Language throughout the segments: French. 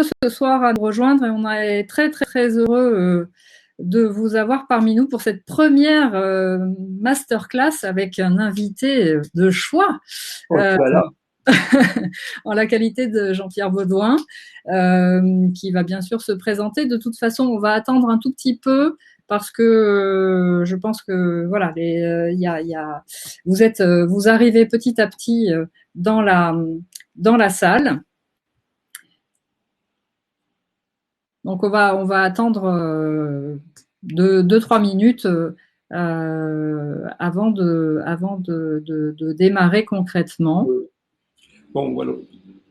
ce soir à nous rejoindre et on est très très très heureux de vous avoir parmi nous pour cette première masterclass avec un invité de choix. Voilà. En la qualité de Jean-Pierre Baudouin, qui va bien sûr se présenter. De toute façon, on va attendre un tout petit peu parce que je pense que voilà, vous arrivez petit à petit dans la salle. Donc on va attendre 2-3 minutes avant de démarrer concrètement. Bon, voilà.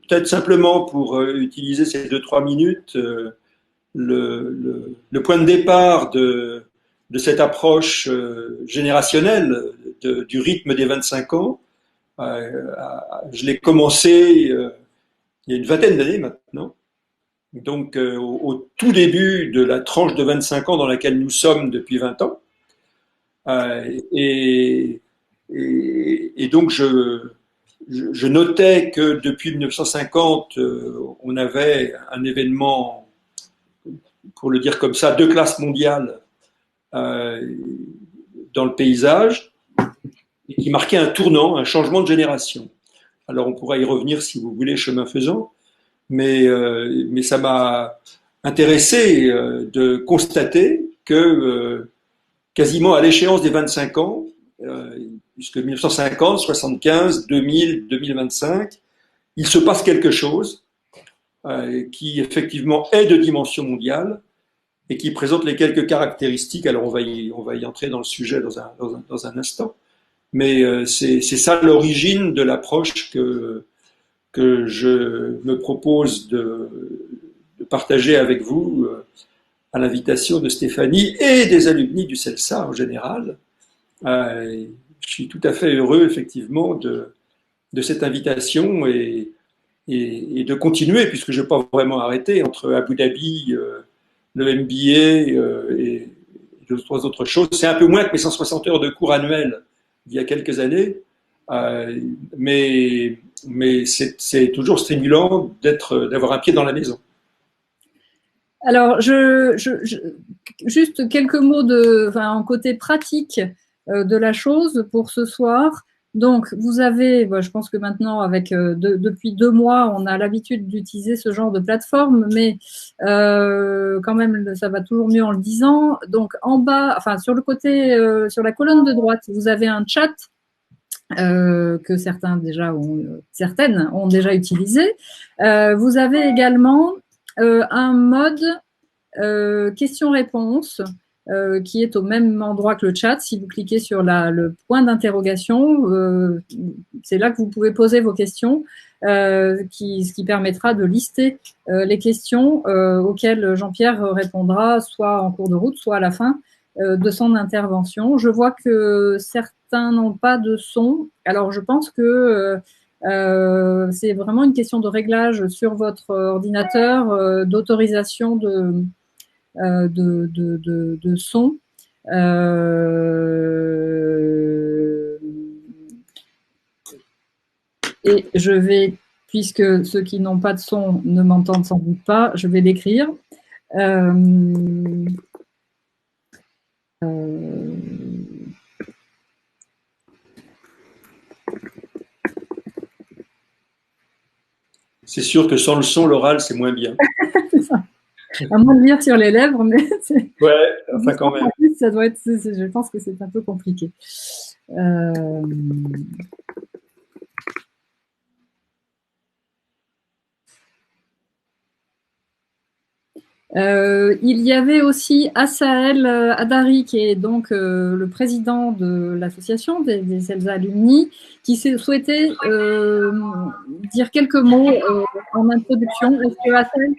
Peut-être simplement pour utiliser ces 2-3 minutes, le point de départ de cette approche générationnelle du rythme des 25 ans, je l'ai commencé il y a une vingtaine d'années maintenant. Donc au tout début de la tranche de 25 ans dans laquelle nous sommes depuis 20 ans. Et donc je notais que depuis 1950, on avait un événement, pour le dire comme ça, de classe mondiale dans le paysage, et qui marquait un tournant, un changement de génération. Alors on pourra y revenir si vous voulez, chemin faisant, mais ça m'a intéressé de constater que quasiment à l'échéance des 25 ans, puisque 1950, 75, 2000, 2025, il se passe quelque chose qui effectivement est de dimension mondiale et qui présente les quelques caractéristiques. Alors on va y entrer dans le sujet dans un instant, mais c'est ça l'origine de l'approche que je me propose de partager avec vous à l'invitation de Stéphanie et des alumni du CELSA en général. Je suis tout à fait heureux effectivement de cette invitation et de continuer, puisque je n'ai pas vraiment arrêté entre Abu Dhabi, le MBA et deux ou trois autres choses. C'est un peu moins que mes 160 heures de cours annuels il y a quelques années, mais c'est toujours stimulant d'avoir un pied dans la maison. Alors, juste quelques mots en côté pratique de la chose pour ce soir. Donc, vous avez, je pense que maintenant, depuis 2 mois, on a l'habitude d'utiliser ce genre de plateforme, mais quand même, ça va toujours mieux en le disant. Donc, en bas, sur le côté, sur la colonne de droite, vous avez un chat que certaines ont déjà utilisé. Vous avez également un mode question-réponse qui est au même endroit que le chat. Si vous cliquez sur le point d'interrogation, c'est là que vous pouvez poser vos questions, ce qui permettra de lister les questions auxquelles Jean-Pierre répondra soit en cours de route, soit à la fin de son intervention. Je vois que certains n'ont pas de son. Alors, je pense que c'est vraiment une question de réglage sur votre ordinateur, d'autorisation de son. Et je vais, puisque ceux qui n'ont pas de son ne m'entendent sans doute pas, je vais l'écrire. C'est sûr que sans le son, l'oral, c'est moins bien. C'est ça. À moins de lire sur les lèvres, mais ouais, enfin quand même. Ça doit être, je pense que c'est un peu compliqué. Il y avait aussi Assaël Adari, qui est donc le président de l'association des CELSA Alumni, qui souhaitait dire quelques mots en introduction. Est-ce que Assaël,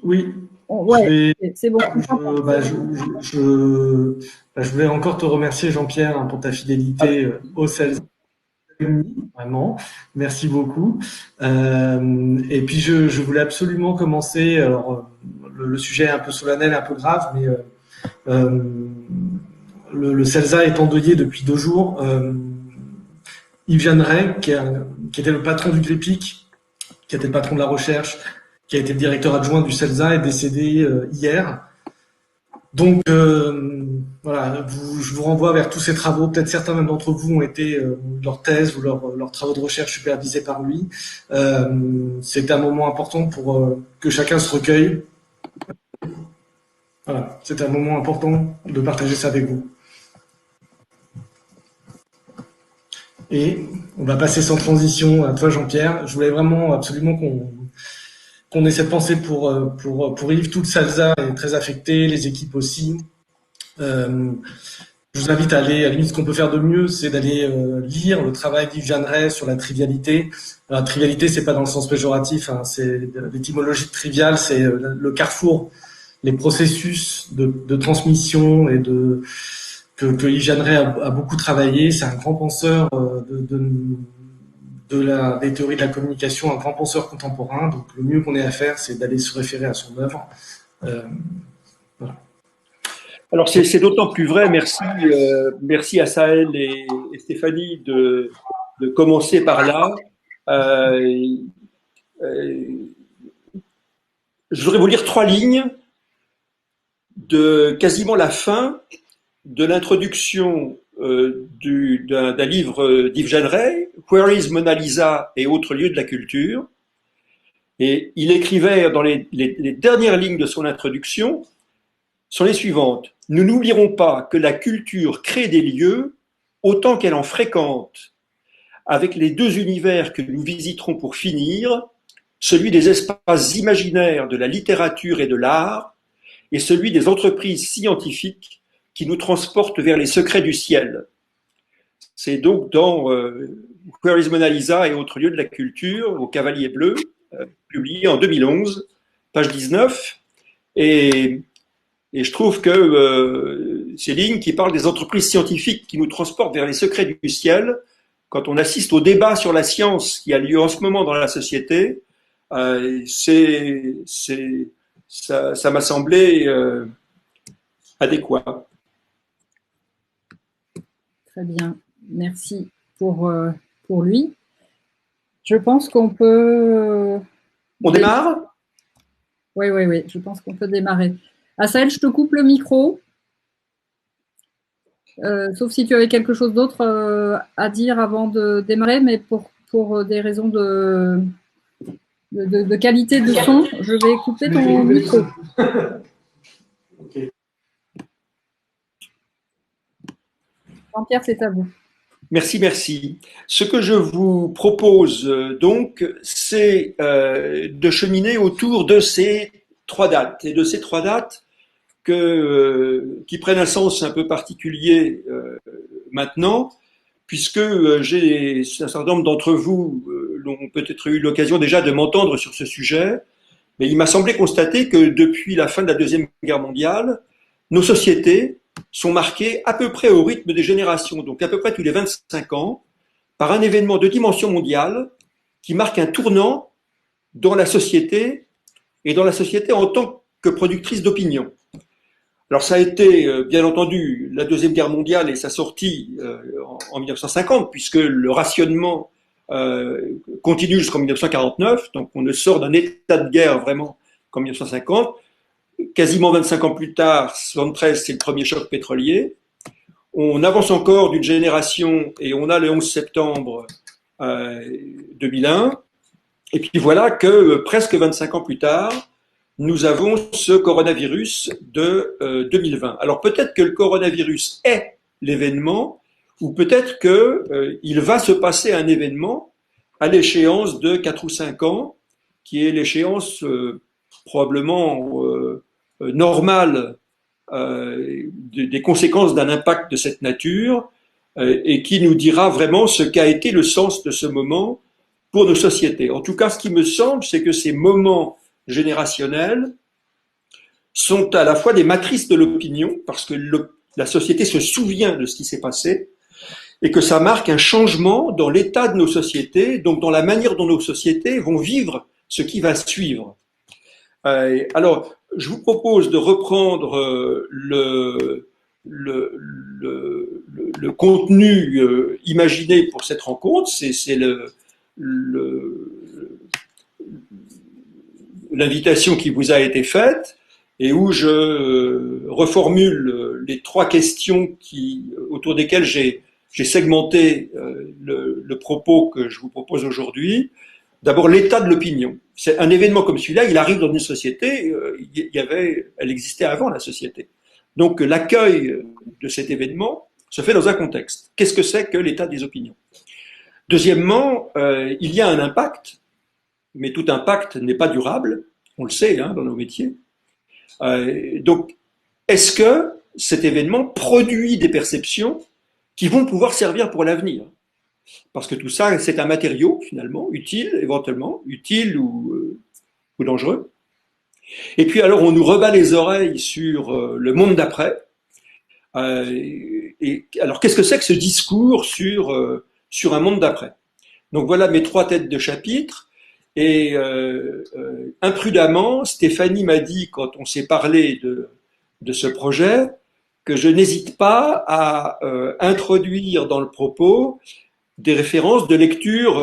oui. Ouais, c'est bon. Je voulais encore te remercier, Jean-Pierre, pour ta fidélité au CELSA. Vraiment, merci beaucoup. Et puis je voulais absolument commencer. Alors le sujet est un peu solennel, un peu grave, mais le CELSA est endeuillé depuis 2 jours. Yves Jeanneret, qui était le patron du GREPIC, qui était le patron de la recherche, qui a été le directeur adjoint du CELSA, est décédé hier. Donc voilà, je vous renvoie vers tous ces travaux. Peut-être certains même d'entre vous ont été leur thèse ou leurs travaux de recherche supervisés par lui. C'est un moment important pour que chacun se recueille. Voilà, c'est un moment important de partager ça avec vous. Et on va passer sans transition à toi, Jean-Pierre. Je voulais vraiment absolument qu'on ait cette pensée pour Yves. Toute Salsa est très affectée, les équipes aussi. Je vous invite à aller, à la limite, ce qu'on peut faire de mieux, c'est d'aller lire le travail d'Yves Jeanneret sur la trivialité. Alors, la trivialité, c'est pas dans le sens péjoratif, hein, c'est l'étymologie de trivial, c'est le carrefour, les processus de transmission et que Yves Jeanneret a beaucoup travaillé. C'est un grand penseur des théories de la communication, un grand penseur contemporain. Donc, le mieux qu'on ait à faire, c'est d'aller se référer à son œuvre. Voilà. Alors c'est d'autant plus vrai, merci à Sahel et Stéphanie de commencer par là. Je voudrais vous lire 3 lignes de quasiment la fin de l'introduction d'un livre d'Yves Jeanneret, Where is Mona Lisa et autres lieux de la culture. Et il écrivait dans les dernières lignes de son introduction sont les suivantes. Nous n'oublierons pas que la culture crée des lieux autant qu'elle en fréquente, avec les 2 univers que nous visiterons pour finir, celui des espaces imaginaires de la littérature et de l'art, et celui des entreprises scientifiques qui nous transportent vers les secrets du ciel. C'est donc dans Where is Mona Lisa et autres lieux de la culture, au Cavalier Bleu, publié en 2011, page 19, et je trouve que ces lignes qui parlent des entreprises scientifiques qui nous transportent vers les secrets du ciel, quand on assiste au débat sur la science qui a lieu en ce moment dans la société, ça m'a semblé adéquat. Très bien, merci pour lui. Je pense qu'on peut... On démarre ? Oui, je pense qu'on peut démarrer. Assaël, je te coupe le micro, sauf si tu avais quelque chose d'autre à dire avant de démarrer, mais pour des raisons de qualité de son, je vais couper ton micro. Okay. Jean-Pierre, c'est à vous. Merci. Ce que je vous propose donc, c'est de cheminer autour de ces 3 dates, et de ces 3 dates qui prennent un sens un peu particulier maintenant, puisque j'ai un certain nombre d'entre vous l'ont peut-être eu l'occasion déjà de m'entendre sur ce sujet, mais il m'a semblé constater que depuis la fin de la Deuxième Guerre mondiale, nos sociétés sont marquées à peu près au rythme des générations, donc à peu près tous les 25 ans, par un événement de dimension mondiale qui marque un tournant dans la société et dans la société en tant que productrice d'opinion. Alors ça a été, bien entendu, la Deuxième Guerre mondiale et sa sortie en 1950, puisque le rationnement continue jusqu'en 1949, donc on ne sort d'un état de guerre vraiment qu'en 1950. Quasiment 25 ans plus tard, 73, c'est le premier choc pétrolier. On avance encore d'une génération et on a le 11 septembre 2001. Et puis voilà que presque 25 ans plus tard, nous avons ce coronavirus de 2020. Alors peut-être que le coronavirus est l'événement, ou peut-être qu'il va se passer un événement à l'échéance de 4 ou 5 ans, qui est l'échéance probablement normale des conséquences d'un impact de cette nature, et qui nous dira vraiment ce qu'a été le sens de ce moment pour nos sociétés. En tout cas, ce qui me semble, c'est que ces moments générationnels sont à la fois des matrices de l'opinion, parce que la société se souvient de ce qui s'est passé, et que ça marque un changement dans l'état de nos sociétés, donc dans la manière dont nos sociétés vont vivre ce qui va suivre. Alors, je vous propose de reprendre le contenu imaginé pour cette rencontre. C'est l'invitation qui vous a été faite et où je reformule les 3 questions autour desquelles j'ai segmenté le propos que je vous propose aujourd'hui. D'abord, l'état de l'opinion. C'est un événement comme celui-là, il arrive dans une société, elle existait avant la société. Donc l'accueil de cet événement se fait dans un contexte. Qu'est-ce que c'est que l'état des opinions? Deuxièmement, il y a un impact, mais tout impact n'est pas durable, on le sait dans nos métiers. Donc, est-ce que cet événement produit des perceptions qui vont pouvoir servir pour l'avenir? Parce que tout ça, c'est un matériau, finalement, utile, éventuellement, utile ou dangereux. Et puis alors, on nous rebat les oreilles sur le monde d'après. Et alors, qu'est-ce que c'est que ce discours sur un monde d'après? Donc voilà mes 3 têtes de chapitre. Et imprudemment, Stéphanie m'a dit, quand on s'est parlé de ce projet, que je n'hésite pas à introduire dans le propos des références de lecture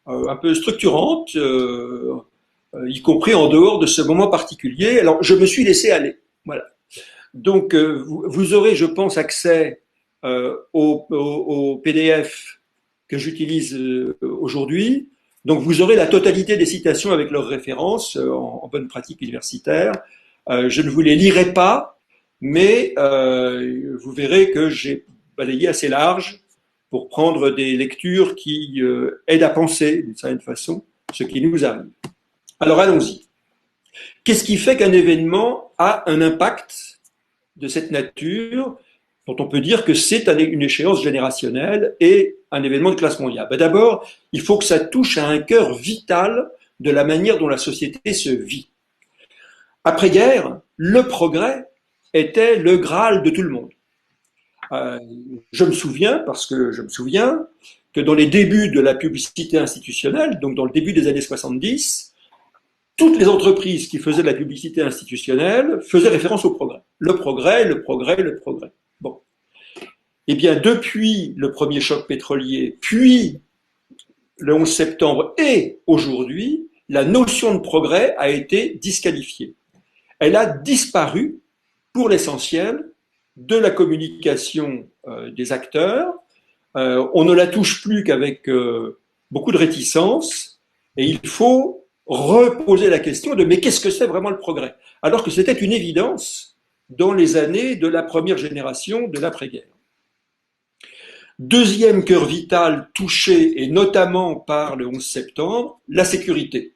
un peu structurantes, y compris en dehors de ce moment particulier. Alors, je me suis laissé aller. Voilà. Donc, vous aurez, je pense, accès au PDF que j'utilise aujourd'hui. Donc, vous aurez la totalité des citations avec leurs références en bonne pratique universitaire. Je ne vous les lirai pas, mais vous verrez que j'ai balayé assez large pour prendre des lectures qui aident à penser, d'une certaine façon, ce qui nous arrive. Alors, allons-y. Qu'est-ce qui fait qu'un événement a un impact de cette nature, dont on peut dire que c'est une échéance générationnelle et un événement de classe mondiale? D'abord, il faut que ça touche à un cœur vital de la manière dont la société se vit. Après-guerre, le progrès était le Graal de tout le monde. Je me souviens que dans les débuts de la publicité institutionnelle, donc dans le début des années 70, toutes les entreprises qui faisaient de la publicité institutionnelle faisaient référence au progrès. Le progrès, le progrès, le progrès. Bon. Eh bien, depuis le premier choc pétrolier, puis le 11 septembre et aujourd'hui, la notion de progrès a été disqualifiée. Elle a disparu, pour l'essentiel, de la communication des acteurs. On ne la touche plus qu'avec beaucoup de réticence, et il faut reposer la question de mais qu'est-ce que c'est vraiment le progrès? Alors que c'était une évidence dans les années de la première génération de l'après-guerre. Deuxième cœur vital touché, et notamment par le 11 septembre, la sécurité.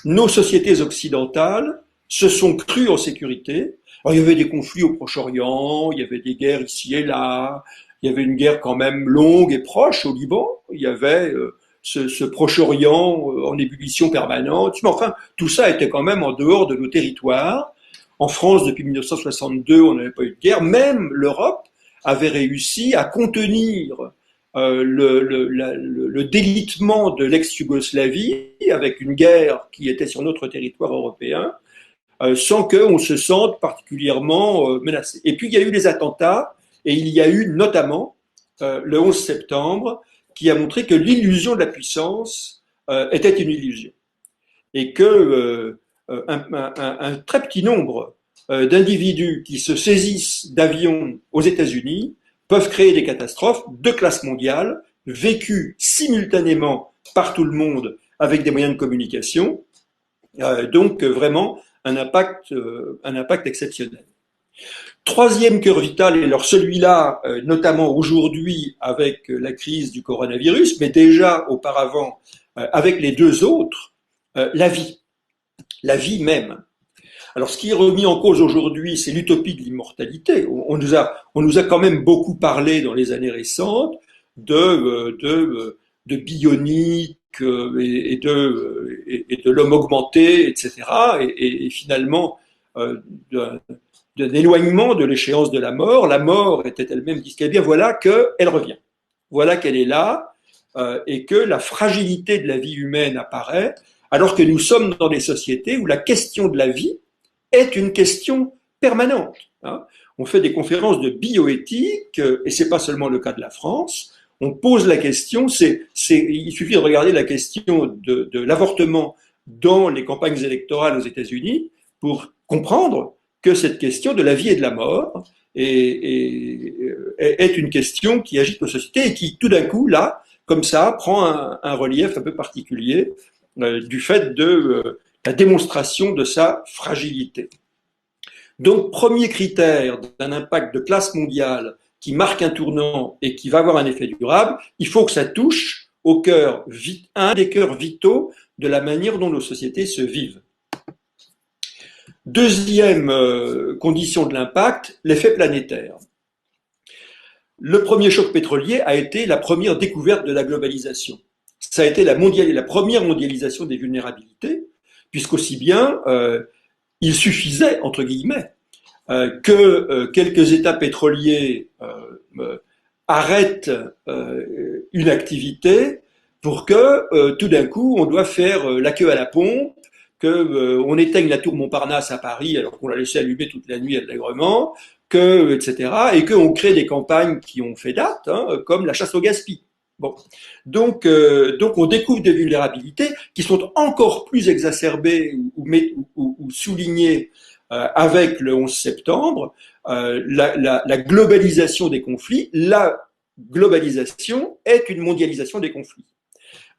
Nos sociétés occidentales se sont crues en sécurité. Alors, il y avait des conflits au Proche-Orient, il y avait des guerres ici et là, il y avait une guerre quand même longue et proche au Liban, il y avait ce Proche-Orient en ébullition permanente, mais enfin, tout ça était quand même en dehors de nos territoires. En France, depuis 1962, on n'avait pas eu de guerre, même l'Europe avait réussi à contenir le délitement de l'ex-Yougoslavie avec une guerre qui était sur notre territoire européen, sans qu'on se sente particulièrement menacé. Et puis il y a eu les attentats, et il y a eu notamment le 11 septembre, qui a montré que l'illusion de la puissance était une illusion. Et que un très petit nombre d'individus qui se saisissent d'avions aux États-Unis peuvent créer des catastrophes de classe mondiale, vécues simultanément par tout le monde avec des moyens de communication. Donc vraiment un impact exceptionnel. Troisième cœur vital, et alors celui-là, notamment aujourd'hui avec la crise du coronavirus, mais déjà auparavant avec les deux autres, la vie même. Alors, ce qui est remis en cause aujourd'hui, c'est l'utopie de l'immortalité. On nous a quand même beaucoup parlé dans les années récentes de bionique et de l'homme augmenté, etc. Et finalement, d'un éloignement de l'échéance de la mort. La mort était elle-même disqualifiée. Bien, voilà qu'elle revient. Voilà qu'elle est là et que la fragilité de la vie humaine apparaît, alors que nous sommes dans des sociétés où la question de la vie est une question permanente. On fait des conférences de bioéthique, et c'est pas seulement le cas de la France. On pose la question, il suffit de regarder la question de l'avortement dans les campagnes électorales aux États-Unis pour comprendre que cette question de la vie et de la mort est une question qui agite nos sociétés et qui, tout d'un coup, là, comme ça, prend un relief un peu particulier du fait de la démonstration de sa fragilité. Donc, premier critère d'un impact de classe mondiale qui marque un tournant et qui va avoir un effet durable, il faut que ça touche au cœur, un des cœurs vitaux de la manière dont nos sociétés se vivent. Deuxième condition de l'impact, l'effet planétaire. Le premier choc pétrolier a été la première découverte de la globalisation. Ça a été la première mondialisation des vulnérabilités, puisqu'aussi bien il suffisait, entre guillemets, que quelques États pétroliers arrêtent une activité pour que tout d'un coup on doit faire la queue à la pompe, qu'on éteigne la tour Montparnasse à Paris alors qu'on l'a laissé allumer toute la nuit allègrement, etc. Et qu'on crée des campagnes qui ont fait date, comme la chasse au gaspillage. Bon, donc on découvre des vulnérabilités qui sont encore plus exacerbées ou soulignées avec le 11 septembre, la globalisation des conflits. La globalisation est une mondialisation des conflits.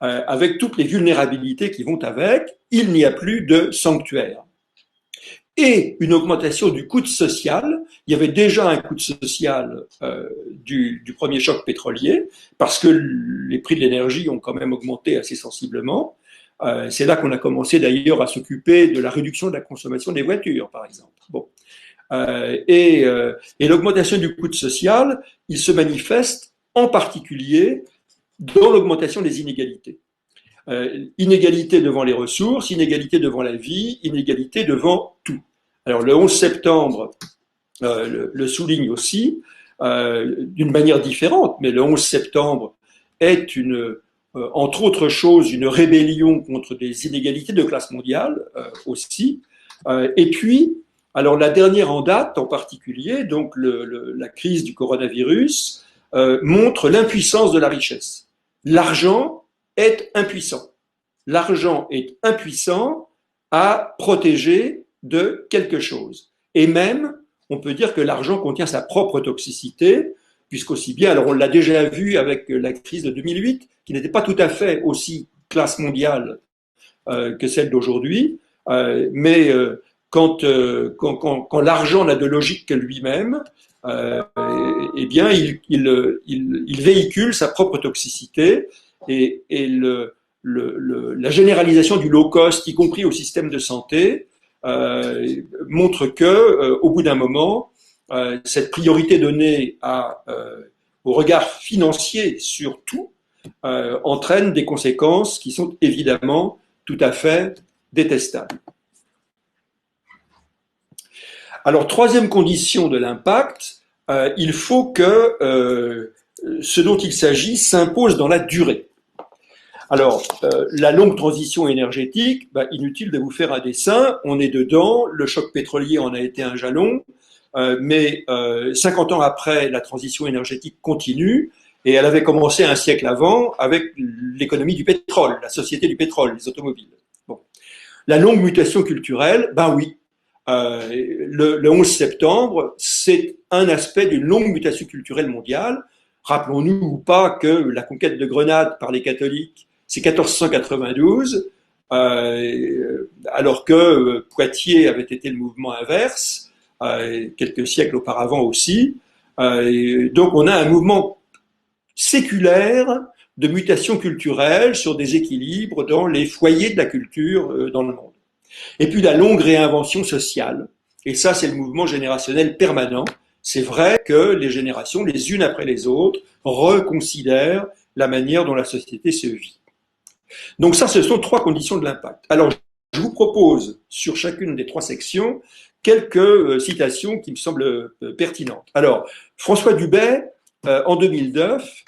Avec toutes les vulnérabilités qui vont avec, il n'y a plus de sanctuaire. Et une augmentation du coût social. Il y avait déjà un coût social du premier choc pétrolier, parce que les prix de l'énergie ont quand même augmenté assez sensiblement. C'est là qu'on a commencé d'ailleurs à s'occuper de la réduction de la consommation des voitures, par exemple. Bon. Et l'augmentation du coût social, il se manifeste en particulier dans l'augmentation des inégalités. Inégalité devant les ressources, inégalité devant la vie, inégalité devant tout. Alors le 11 septembre le souligne aussi d'une manière différente, mais le 11 septembre est entre autres choses une rébellion contre des inégalités de classe mondiale aussi. Et puis, alors la dernière en date en particulier, donc la crise du coronavirus, montre l'impuissance de la richesse. L'argent est impuissant. L'argent est impuissant à protéger de quelque chose. Et même, on peut dire que l'argent contient sa propre toxicité, puisqu'aussi bien, alors on l'a déjà vu avec la crise de 2008, qui n'était pas tout à fait aussi classe mondiale que celle d'aujourd'hui, mais quand l'argent n'a de logique que lui-même, eh bien, il véhicule sa propre toxicité et la généralisation du low cost, y compris au système de santé, montre que, au bout d'un moment, cette priorité donnée au regard financier sur tout entraîne des conséquences qui sont évidemment tout à fait détestables. Alors, troisième condition de l'impact, il faut que ce dont il s'agit s'impose dans la durée. Alors, la longue transition énergétique, inutile de vous faire un dessin, on est dedans, le choc pétrolier en a été un jalon, mais 50 ans après, la transition énergétique continue, et elle avait commencé un siècle avant avec l'économie du pétrole, la société du pétrole, les automobiles. Bon. La longue mutation culturelle, oui, le 11 septembre, c'est un aspect d'une longue mutation culturelle mondiale. Rappelons-nous ou pas que la conquête de Grenade par les catholiques, c'est 1492, alors que Poitiers avait été le mouvement inverse, quelques siècles auparavant aussi. Donc on a un mouvement séculaire de mutation culturelle sur des équilibres dans les foyers de la culture dans le monde. Et puis la longue réinvention sociale, et ça c'est le mouvement générationnel permanent. C'est vrai que les générations, les unes après les autres, reconsidèrent la manière dont la société se vit. Donc ça, ce sont trois conditions de l'impact. Alors, je vous propose, sur chacune des trois sections, quelques citations qui me semblent pertinentes. Alors, François Dubet, en 2009,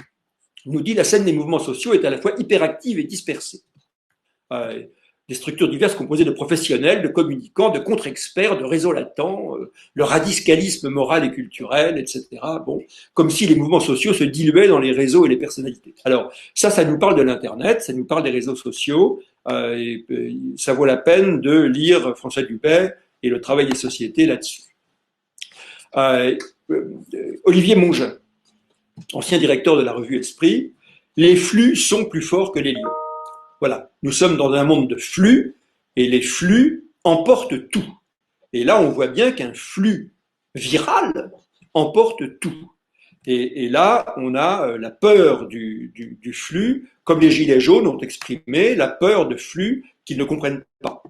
nous dit « La scène des mouvements sociaux est à la fois hyperactive et dispersée ». des structures diverses composées de professionnels, de communicants, de contre-experts, de réseaux latents, le radicalisme moral et culturel, etc. Bon, comme si les mouvements sociaux se diluaient dans les réseaux et les personnalités. Alors, ça nous parle de l'Internet, ça nous parle des réseaux sociaux, et ça vaut la peine de lire François Dubet et le travail des sociétés là-dessus. Olivier Mongin, ancien directeur de la revue Esprit, les flux sont plus forts que les lieux. Voilà, nous sommes dans un monde de flux et les flux emportent tout. Et là, on voit bien qu'un flux viral emporte tout. Et là, on a la peur du flux, comme les Gilets jaunes ont exprimé la peur de flux qu'ils ne comprennent pas.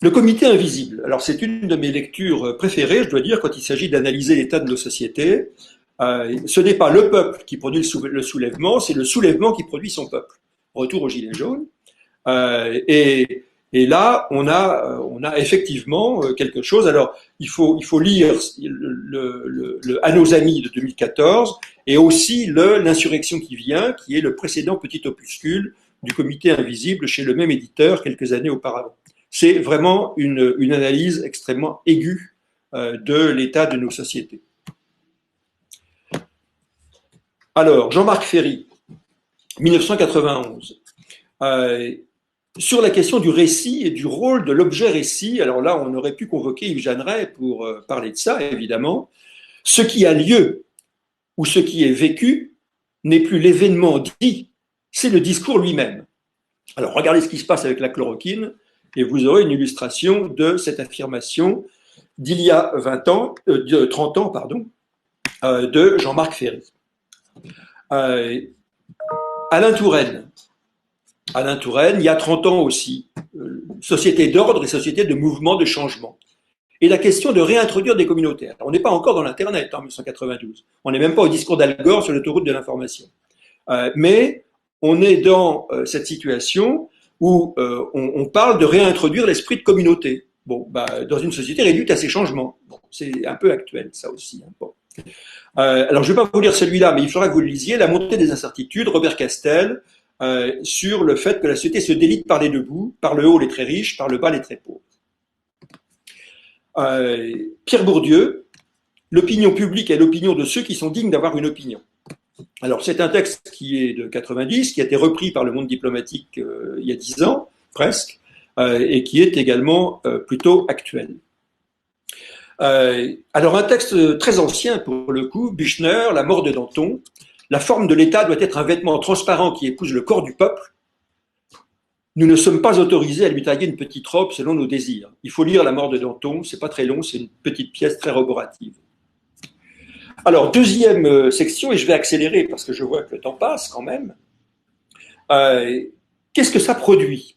Le comité invisible. Alors, c'est une de mes lectures préférées, je dois dire, quand il s'agit d'analyser l'état de nos sociétés. Ce n'est pas le peuple qui produit le soulèvement, c'est le soulèvement qui produit son peuple. Retour aux Gilets jaunes. Et là, on a effectivement quelque chose. Alors, il faut lire À nos amis de 2014 et aussi L'insurrection qui vient, qui est le précédent petit opuscule du comité invisible chez le même éditeur quelques années auparavant. C'est vraiment une analyse extrêmement aiguë de l'état de nos sociétés. Alors, Jean-Marc Ferry, 1991. Sur la question du récit et du rôle de l'objet récit, alors là, on aurait pu convoquer Yves Jeanneret pour parler de ça, évidemment. Ce qui a lieu ou ce qui est vécu n'est plus l'événement dit, c'est le discours lui-même. Alors, regardez ce qui se passe avec la chloroquine et vous aurez une illustration de cette affirmation d'il y a 30 ans, de Jean-Marc Ferry. Alain Touraine, il y a 30 ans aussi, société d'ordre et société de mouvement de changement. Et la question de réintroduire des communautaires. On n'est pas encore dans l'Internet en 1992. On n'est même pas au discours d'Al Gore sur l'autoroute de l'information. Mais on est dans cette situation où on parle de réintroduire l'esprit de communauté. Bon, dans une société réduite à ces changements. Bon, c'est un peu actuel, ça aussi. Hein. Bon. Alors, je ne vais pas vous lire celui-là, mais il faudra que vous le lisiez. La montée des incertitudes, Robert Castel, sur le fait que la société se délite par les deux bouts, par le haut les très riches, par le bas les très pauvres. Pierre Bourdieu, l'opinion publique est l'opinion de ceux qui sont dignes d'avoir une opinion. Alors, c'est un texte qui est de 90, qui a été repris par le Monde diplomatique il y a 10 ans, presque, et qui est également plutôt actuel. Alors, un texte très ancien pour le coup, Büchner, La mort de Danton. La forme de l'État doit être un vêtement transparent qui épouse le corps du peuple. Nous ne sommes pas autorisés à lui tailler une petite robe selon nos désirs. Il faut lire La mort de Danton, c'est pas très long, c'est une petite pièce très roborative. Alors, deuxième section, et je vais accélérer parce que je vois que le temps passe quand même. Qu'est-ce que ça produit ?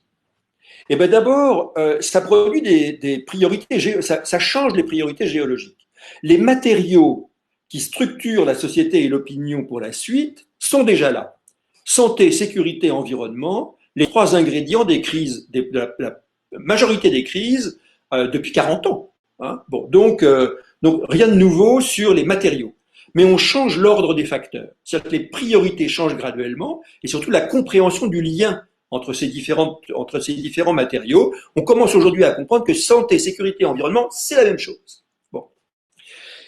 Eh bien d'abord, ça produit des priorités, ça change les priorités géologiques. Les matériaux qui structurent la société et l'opinion pour la suite sont déjà là. Santé, sécurité, environnement, les trois ingrédients des crises, de la majorité des crises depuis 40 ans. Hein. Bon, donc rien de nouveau sur les matériaux. Mais on change l'ordre des facteurs. C'est-à-dire que les priorités changent graduellement et surtout la compréhension du lien entre ces différents matériaux. On commence aujourd'hui à comprendre que santé, sécurité, environnement, c'est la même chose. Bon.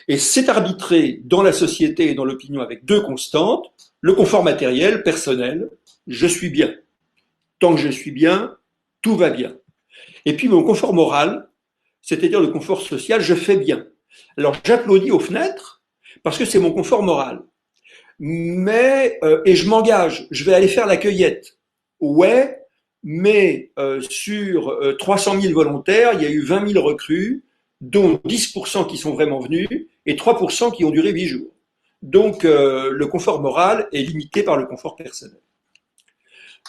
Et c'est arbitré dans la société et dans l'opinion avec deux constantes, le confort matériel, personnel, je suis bien. Tant que je suis bien, tout va bien. Et puis mon confort moral, c'est-à-dire le confort social, je fais bien. Alors j'applaudis aux fenêtres parce que c'est mon confort moral. Mais, et je m'engage, je vais aller faire la cueillette. Ouais, mais sur 300 000 volontaires, il y a eu 20 000 recrues, dont 10% qui sont vraiment venus et 3% qui ont duré 8 jours. Donc le confort moral est limité par le confort personnel.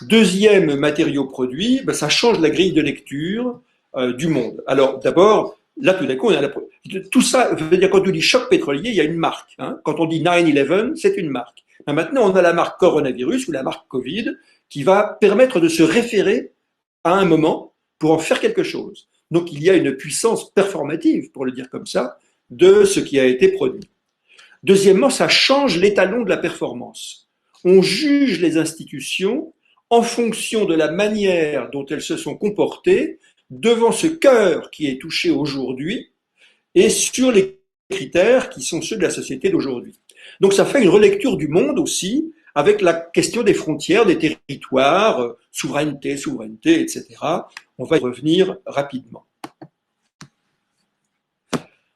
Deuxième matériau produit, ça change la grille de lecture du monde. Alors d'abord, là tout d'un coup, on a tout ça veut dire quand on dit choc pétrolier, il y a une marque. Hein. Quand on dit 9/11, c'est une marque. Maintenant, on a la marque coronavirus ou la marque Covid qui va permettre de se référer à un moment pour en faire quelque chose. Donc il y a une puissance performative, pour le dire comme ça, de ce qui a été produit. Deuxièmement, ça change l'étalon de la performance. On juge les institutions en fonction de la manière dont elles se sont comportées devant ce cœur qui est touché aujourd'hui et sur les critères qui sont ceux de la société d'aujourd'hui. Donc ça fait une relecture du monde aussi, avec la question des frontières, des territoires, souveraineté, etc. On va y revenir rapidement.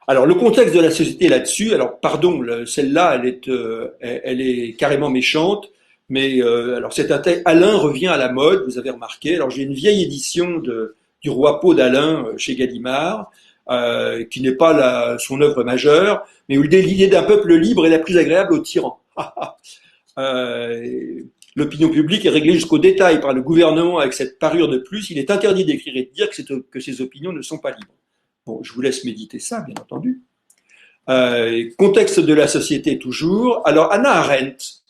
Alors le contexte de la société là-dessus, alors pardon, celle-là, elle est carrément méchante, mais alors cet Alain revient à la mode, vous avez remarqué. Alors j'ai une vieille édition du Roi Pot d'Alain chez Gallimard, qui n'est pas son œuvre majeure, mais où l'idée d'un peuple libre est la plus agréable aux tyrans. L'opinion publique est réglée jusqu'au détail par le gouvernement avec cette parure de plus. Il est interdit d'écrire et de dire que ces opinions ne sont pas libres. Bon, je vous laisse méditer ça, bien entendu. Contexte de la société toujours. Alors, Hannah Arendt,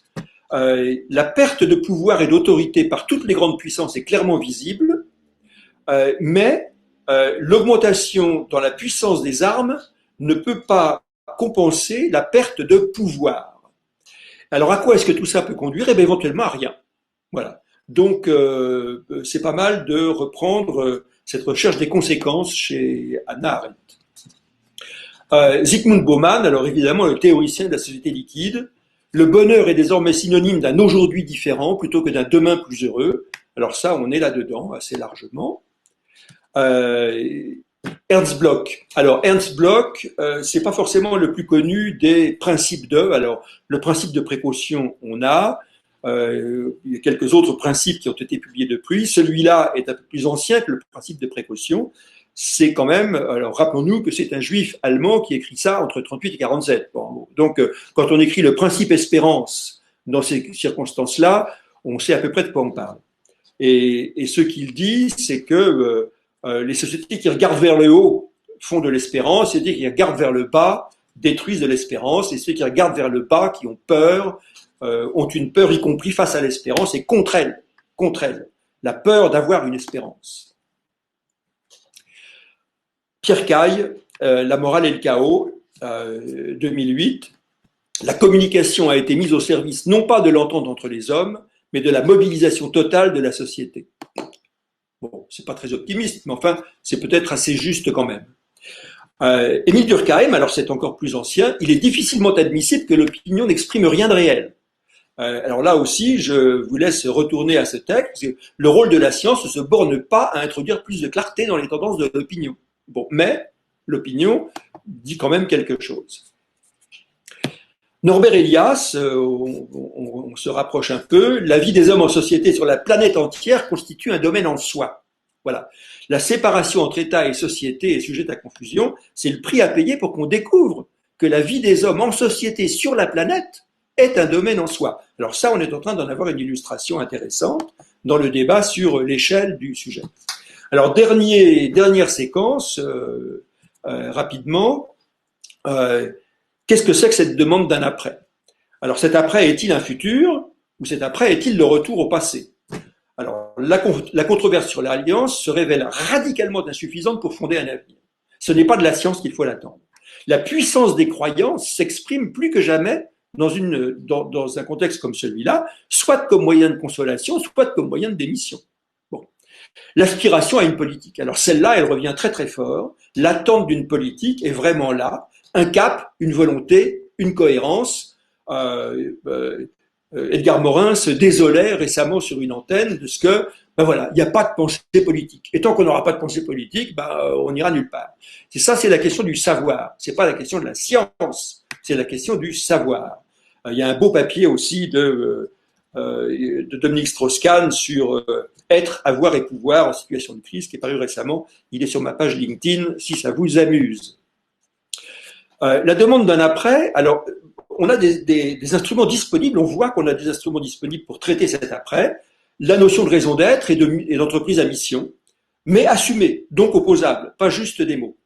la perte de pouvoir et d'autorité par toutes les grandes puissances est clairement visible, mais l'augmentation dans la puissance des armes ne peut pas compenser la perte de pouvoir. Alors, à quoi est-ce que tout ça peut conduire? Eh bien, éventuellement à rien. Voilà. Donc, c'est pas mal de reprendre cette recherche des conséquences chez Hannah Arendt. Zygmunt Bauman, alors évidemment le théoricien de la société liquide, le bonheur est désormais synonyme d'un aujourd'hui différent plutôt que d'un demain plus heureux. Alors ça, on est là-dedans assez largement. Ernst Bloch. Alors Ernst Bloch, c'est pas forcément le plus connu des principes de. Alors le principe de précaution, on a. Il y a quelques autres principes qui ont été publiés depuis. Celui-là est un peu plus ancien que le principe de précaution. C'est quand même, alors rappelons-nous que c'est un juif allemand qui écrit ça entre 38 et 47. Bon, donc, quand on écrit le principe espérance dans ces circonstances-là, on sait à peu près de quoi on parle. Et ce qu'il dit, c'est que les sociétés qui regardent vers le haut font de l'espérance, et ceux qui regardent vers le bas détruisent de l'espérance, et ceux qui regardent vers le bas, qui ont peur, ont une peur, y compris face à l'espérance, et contre elle, la peur d'avoir une espérance. Pierre Caille, La morale et le chaos, 2008. La communication a été mise au service non pas de l'entente entre les hommes, mais de la mobilisation totale de la société. Bon, c'est pas très optimiste, mais enfin, c'est peut-être assez juste quand même. Émile Durkheim, alors c'est encore plus ancien, il est difficilement admissible que l'opinion n'exprime rien de réel. Alors là aussi, je vous laisse retourner à ce texte, parce que le rôle de la science ne se borne pas à introduire plus de clarté dans les tendances de l'opinion. Bon, mais l'opinion dit quand même quelque chose. Norbert Elias, on se rapproche un peu, la vie des hommes en société sur la planète entière constitue un domaine en soi. Voilà. La séparation entre État et société est sujette à confusion, c'est le prix à payer pour qu'on découvre que la vie des hommes en société sur la planète est un domaine en soi. Alors ça, on est en train d'en avoir une illustration intéressante dans le débat sur l'échelle du sujet. Alors, dernière séquence, rapidement, qu'est-ce que c'est que cette demande d'un après? Alors, cet après est-il un futur ou cet après est-il le retour au passé? Alors, la controverse sur l'alliance se révèle radicalement insuffisante pour fonder un avenir. Ce n'est pas de la science qu'il faut l'attendre. La puissance des croyances s'exprime plus que jamais dans un contexte comme celui-là, soit comme moyen de consolation, soit comme moyen de démission. L'aspiration à une politique. Alors celle-là, elle revient très très fort. L'attente d'une politique est vraiment là. Un cap, une volonté, une cohérence. Edgar Morin se désolait récemment sur une antenne de ce que, ben voilà, il n'y a pas de pensée politique. Et tant qu'on n'aura pas de pensée politique, on n'ira nulle part. C'est ça, c'est la question du savoir. C'est pas la question de la science. C'est la question du savoir. Il y a un beau papier aussi de Dominique Strauss-Kahn sur être, avoir et pouvoir en situation de crise qui est paru récemment. Il est sur ma page LinkedIn si ça vous amuse. La demande d'un après, alors on a des instruments disponibles, on voit qu'on a des instruments disponibles pour traiter cet après, la notion de raison d'être et d'entreprise à mission, mais assumée, donc opposable, pas juste des mots.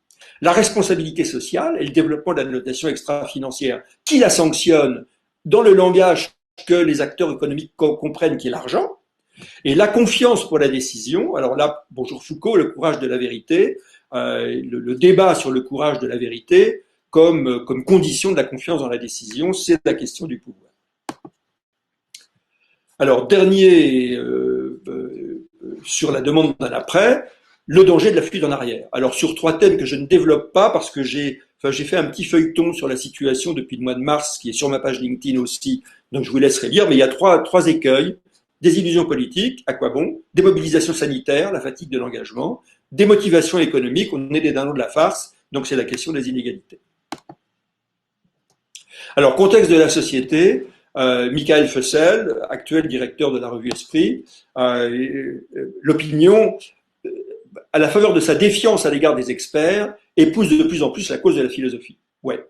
La responsabilité sociale et le développement de la notation extra-financière, qui la sanctionne dans le langage que les acteurs économiques comprennent, qui est l'argent, et la confiance pour la décision. Alors là, bonjour Foucault, le courage de la vérité, le débat sur le courage de la vérité comme condition de la confiance dans la décision, c'est la question du pouvoir. Alors, dernier sur la demande d'un après, le danger de la fuite en arrière. Alors sur 3 thèmes que je ne développe pas parce que j'ai fait un petit feuilleton sur la situation depuis le mois de mars, qui est sur ma page LinkedIn aussi, donc je vous laisserai lire, mais il y a trois écueils: désillusion politique, à quoi bon? Démobilisation sanitaire, la fatigue de l'engagement; démotivation économique, on est des dindons de la farce, donc c'est la question des inégalités. Alors, contexte de la société, Michael Fussell, actuel directeur de la revue Esprit, l'opinion, à la faveur de sa défiance à l'égard des experts, épouse de plus en plus la cause de la philosophie. Ouais.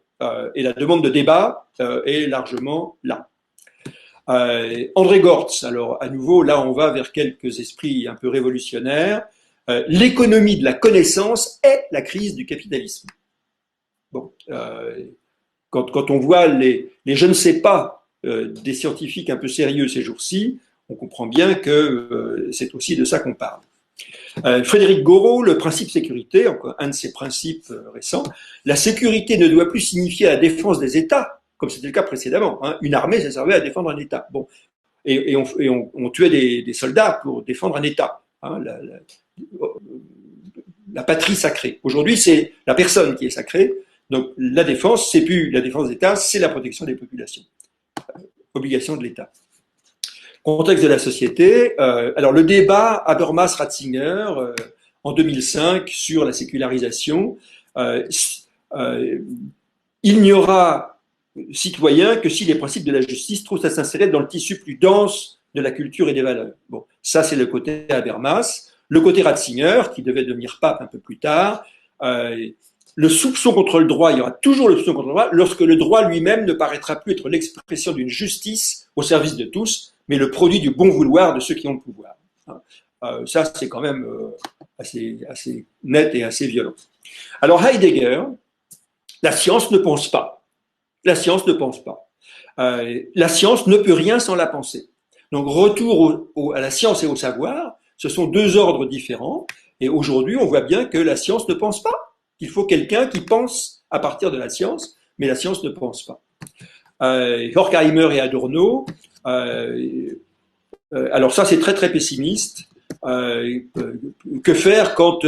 Et la demande de débat est largement là. André Gortz, alors à nouveau, là on va vers quelques esprits un peu révolutionnaires. L'économie de la connaissance est la crise du capitalisme. Bon, quand on voit les je ne sais pas des scientifiques un peu sérieux ces jours-ci, on comprend bien que c'est aussi de ça qu'on parle. Frédéric Gouraud, le principe sécurité, un de ses principes récents: la sécurité ne doit plus signifier la défense des États, comme c'était le cas précédemment. Hein. Une armée, ça servait à défendre un État. Bon, et on tuait des soldats pour défendre un État. Hein, la patrie sacrée. Aujourd'hui, c'est la personne qui est sacrée. Donc la défense, c'est plus la défense d'État, c'est la protection des populations. Obligation de l'État. Contexte de la société. Alors le débat Habermas-Ratzinger en 2005 sur la sécularisation. Il n'y aura citoyen que si les principes de la justice trouvent à s'insérer dans le tissu plus dense de la culture et des valeurs. Bon, ça c'est le côté Habermas. Le côté Ratzinger, qui devait devenir pape un peu plus tard. Le soupçon contre le droit, il y aura toujours le soupçon contre le droit lorsque le droit lui-même ne paraîtra plus être l'expression d'une justice au service de tous, mais le produit du bon vouloir de ceux qui ont le pouvoir. Ça, c'est quand même assez net et assez violent. Alors Heidegger, la science ne pense pas. La science ne pense pas. La science ne peut rien sans la pensée. Donc retour à la science et au savoir, ce sont 2 ordres différents, et aujourd'hui on voit bien que la science ne pense pas. Il faut quelqu'un qui pense à partir de la science, mais la science ne pense pas. Horkheimer et Adorno, alors ça c'est très très pessimiste. Que faire quand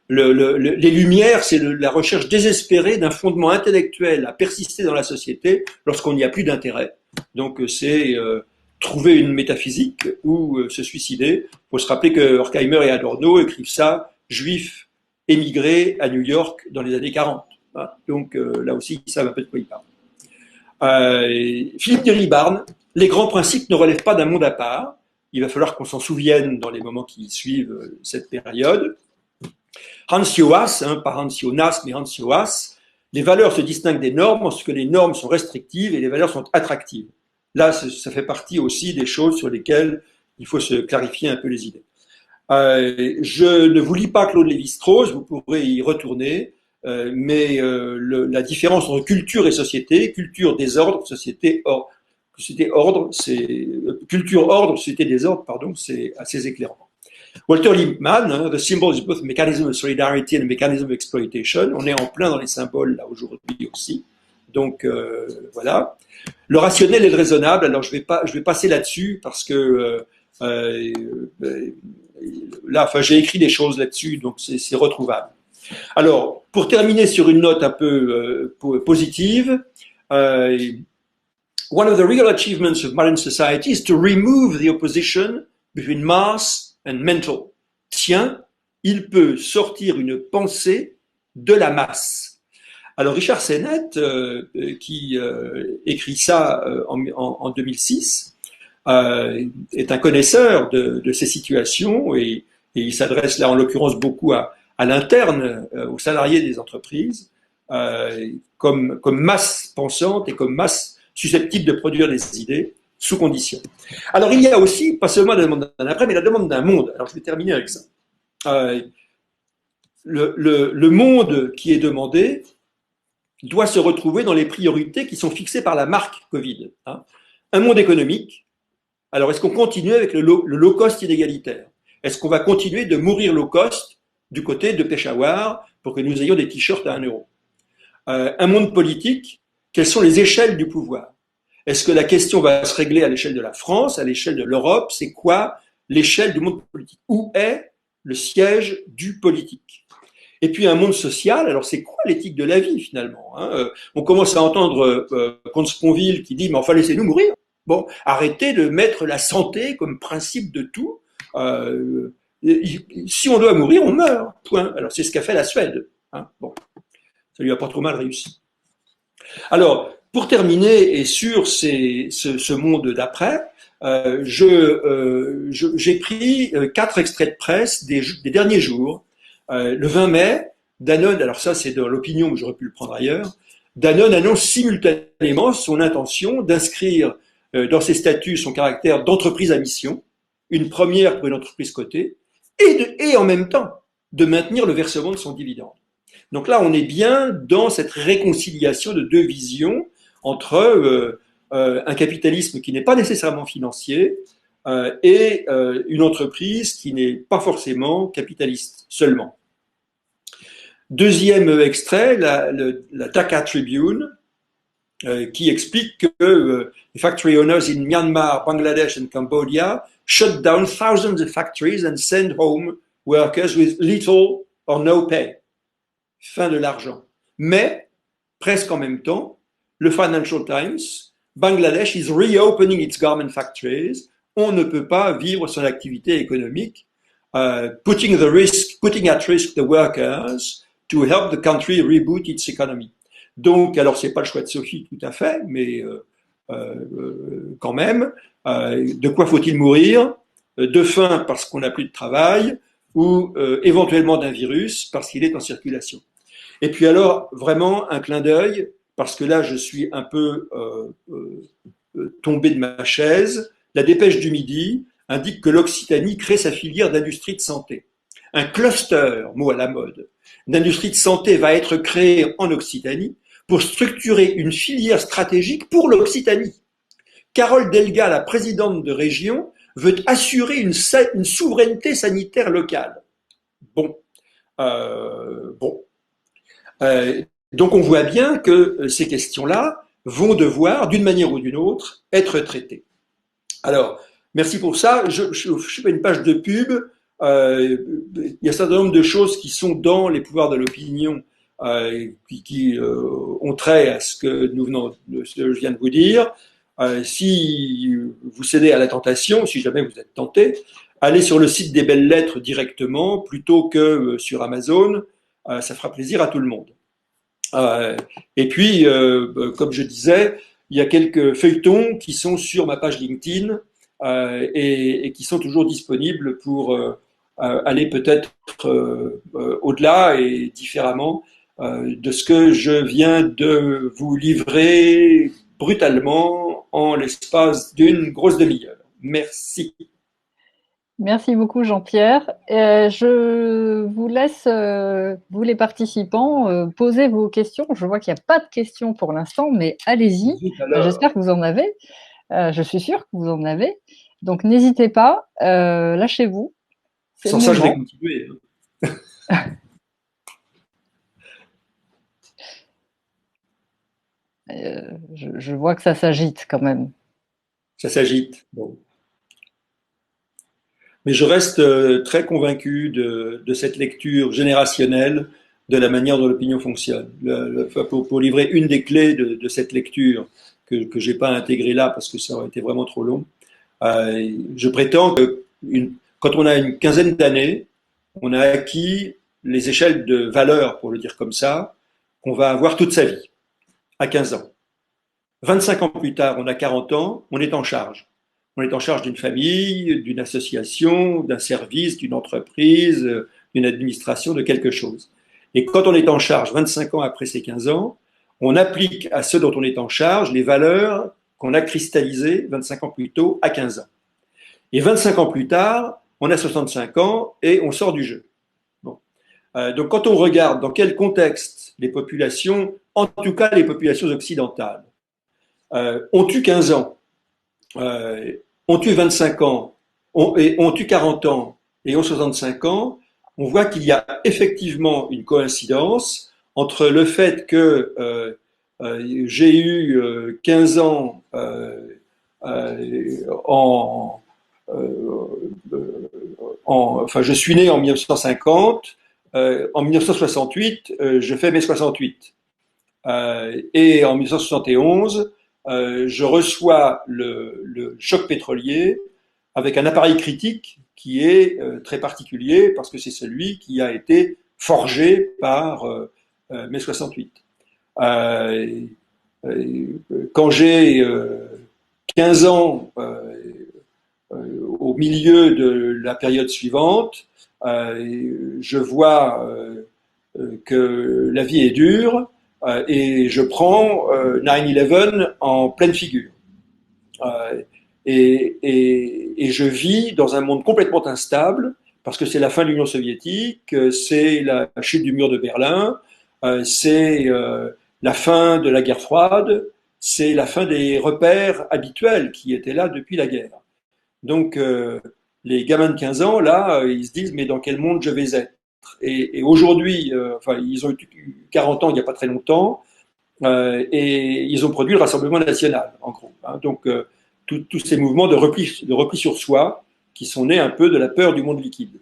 les Lumières, c'est la recherche désespérée d'un fondement intellectuel à persister dans la société lorsqu'on n'y a plus d'intérêt. Donc c'est trouver une métaphysique ou se suicider. Il faut se rappeler que Horkheimer et Adorno écrivent ça, juifs émigrés à New York dans les années 40. Donc là aussi, ils savent un peu de quoi ils parlent. Philippe Delibarne, les grands principes ne relèvent pas d'un monde à part. Il va falloir qu'on s'en souvienne dans les moments qui suivent cette période. Hans Joas, pas Hans Jonas, mais Hans Joas, les valeurs se distinguent des normes parce que les normes sont restrictives et les valeurs sont attractives. Là, ça fait partie aussi des choses sur lesquelles il faut se clarifier un peu les idées. Je ne vous lis pas Claude Lévi-Strauss, vous pourrez y retourner, mais la différence entre culture et société, culture désordre, société ordre, c'est culture ordre, société désordre, pardon, c'est assez éclairant. Walter Lippmann, The Symbol is both a mechanism of solidarity and a mechanism of exploitation. On est en plein dans les symboles là aujourd'hui aussi. Donc voilà. Le rationnel et le raisonnable. Alors je vais passer là-dessus parce que là, j'ai écrit des choses là-dessus, donc c'est retrouvable. Alors, pour terminer sur une note un peu positive, one of the real achievements of modern society is to remove the opposition between mass and mental. Tiens, il peut sortir une pensée de la masse. Alors Richard Sennett, qui écrit ça en 2006, est un connaisseur de ces situations et il s'adresse là en l'occurrence beaucoup à l'interne, aux salariés des entreprises, comme masse pensante et comme masse susceptible de produire des idées sous condition. Alors il y a aussi, pas seulement la demande d'un après, mais la demande d'un monde. Alors je vais terminer avec ça. Le monde qui est demandé doit se retrouver dans les priorités qui sont fixées par la marque Covid. Un monde économique. Alors est-ce qu'on continue avec le low cost inégalitaire? Est-ce qu'on va continuer de mourir low cost du côté de Peshawar pour que nous ayons des t-shirts à 1 euro? Un monde politique, quelles sont les échelles du pouvoir? Est-ce que la question va se régler à l'échelle de la France, à l'échelle de l'Europe? C'est quoi l'échelle du monde politique. Où est le siège du politique? Et puis un monde social, alors c'est quoi l'éthique de la vie finalement, hein? On commence à entendre Comte Sponville qui dit « mais enfin laissez-nous mourir ». Bon, arrêtez de mettre la santé comme principe de tout. Si on doit mourir, on meurt, point. Alors c'est ce qu'a fait la Suède. Hein. Bon, ça lui a pas trop mal réussi. Alors, pour terminer, et sur ce monde d'après, j'ai pris 4 extraits de presse des derniers jours. Le 20 mai, Danone, alors ça c'est dans l'opinion, mais j'aurais pu le prendre ailleurs, Danone annonce simultanément son intention d'inscrire dans ses statuts son caractère d'entreprise à mission, une première pour une entreprise cotée, et en même temps de maintenir le versement de son dividende. Donc là, on est bien dans cette réconciliation de 2 visions entre un capitalisme qui n'est pas nécessairement financier et une entreprise qui n'est pas forcément capitaliste seulement. Deuxième extrait, la Dhaka Tribune, qui explique que les factory owners in Myanmar, Bangladesh and Cambodia shut down thousands of factories and send home workers with little or no pay. Fin de l'argent. Mais, presque en même temps, le Financial Times, Bangladesh is reopening its garment factories. On ne peut pas vivre son activité économique, putting at risk the workers to help the country reboot its economy. Donc, alors c'est pas le choix de Sophie tout à fait, mais quand même, de quoi faut-il mourir? De faim parce qu'on n'a plus de travail, ou éventuellement d'un virus parce qu'il est en circulation. Et puis alors, vraiment un clin d'œil, parce que là je suis un peu tombé de ma chaise, la dépêche du Midi indique que l'Occitanie crée sa filière d'industrie de santé. Un cluster, mot à la mode, d'industrie de santé va être créé en Occitanie pour structurer une filière stratégique pour l'Occitanie. Carole Delga, la présidente de région, veut assurer une souveraineté sanitaire locale. Bon. Donc on voit bien que ces questions-là vont devoir, d'une manière ou d'une autre, être traitées. Alors, merci pour ça. Je fais une page de pub. Il y a un certain nombre de choses qui sont dans les pouvoirs de l'opinion qui ont trait à ce que je viens de vous dire. Si vous cédez à la tentation, si jamais vous êtes tenté, allez sur le site des Belles Lettres directement plutôt que sur Amazon. Ça fera plaisir à tout le monde. Et puis, comme je disais, il y a quelques feuilletons qui sont sur ma page LinkedIn et qui sont toujours disponibles pour aller peut-être au-delà et différemment de ce que je viens de vous livrer brutalement en l'espace d'une grosse demi-heure. Merci. Merci beaucoup Jean-Pierre. Je vous laisse, vous les participants, poser vos questions. Je vois qu'il n'y a pas de questions pour l'instant, mais allez-y. J'espère que vous en avez. Je suis sûre que vous en avez. Donc n'hésitez pas, lâchez-vous. Sans ça, je vais continuer. Je vois que ça s'agite quand même. Ça s'agite. Bon. Mais je reste très convaincu de cette lecture générationnelle de la manière dont l'opinion fonctionne. Pour livrer une des clés de cette lecture que je n'ai pas intégrée là parce que ça aurait été vraiment trop long, je prétends que quand on a une quinzaine d'années, on a acquis les échelles de valeur, pour le dire comme ça, qu'on va avoir toute sa vie, à 15 ans. 25 ans plus tard, on a 40 ans, on est en charge. On est en charge d'une famille, d'une association, d'un service, d'une entreprise, d'une administration, de quelque chose. Et quand on est en charge 25 ans après ces 15 ans, on applique à ceux dont on est en charge les valeurs qu'on a cristallisées 25 ans plus tôt à 15 ans. Et 25 ans plus tard, on a 65 ans et on sort du jeu. Bon. Donc quand on regarde dans quel contexte les populations, en tout cas les populations occidentales, ont eu 15 ans, ont eu 25 ans, ont eu 40 ans et ont 65 ans, on voit qu'il y a effectivement une coïncidence entre le fait que j'ai eu 15 ans enfin, je suis né en 1950. En 1968, je fais mai 68. Et en 1971, je reçois le choc pétrolier avec un appareil critique qui est très particulier parce que c'est celui qui a été forgé par mai 68. Quand j'ai 15 ans, au milieu de la période suivante, je vois que la vie est dure et je prends 9/11 en pleine figure. Et je vis dans un monde complètement instable parce que c'est la fin de l'Union soviétique, c'est la chute du mur de Berlin, c'est la fin de la guerre froide, c'est la fin des repères habituels qui étaient là depuis la guerre. Donc les gamins de 15 ans, là, ils se disent mais dans quel monde je vais être? Et aujourd'hui, enfin ils ont eu 40 ans il n'y a pas très longtemps, et ils ont produit le Rassemblement national, en gros. Hein. Donc tous ces mouvements de repli sur soi qui sont nés un peu de la peur du monde liquide.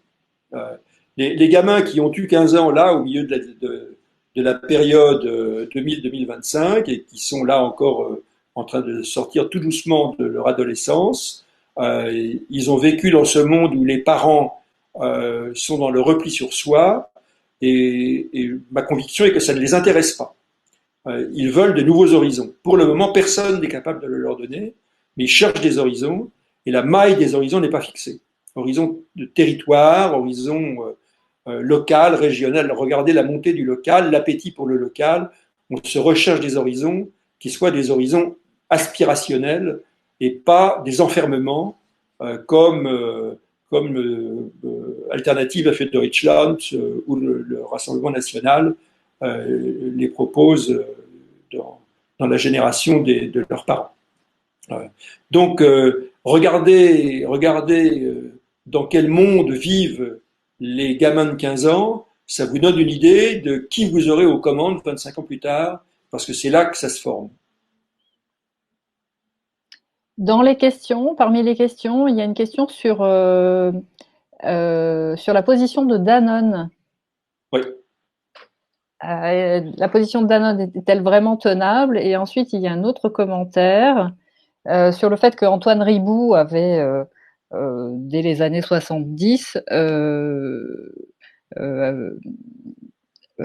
Les gamins qui ont eu 15 ans là au milieu de la période 2000-2025 et qui sont là encore en train de sortir tout doucement de leur adolescence, ils ont vécu dans ce monde où les parents sont dans le repli sur soi et ma conviction est que ça ne les intéresse pas. Ils veulent de nouveaux horizons. Pour le moment, personne n'est capable de le leur donner, mais ils cherchent des horizons et la maille des horizons n'est pas fixée. Horizon de territoire, horizon local, régional. Regardez la montée du local, l'appétit pour le local. On se recherche des horizons qui soient des horizons aspirationnels et pas des enfermements comme Alternative für Deutschland ou le Rassemblement national les propose dans la génération de leurs parents. Donc, regardez dans quel monde vivent les gamins de 15 ans, ça vous donne une idée de qui vous aurez aux commandes 25 ans plus tard, parce que c'est là que ça se forme. Dans les questions, parmi les questions, il y a une question sur la position de Danone. Oui. La position de Danone est-elle vraiment tenable? Et ensuite, il y a un autre commentaire sur le fait qu'Antoine Riboud avait, dès les années 70,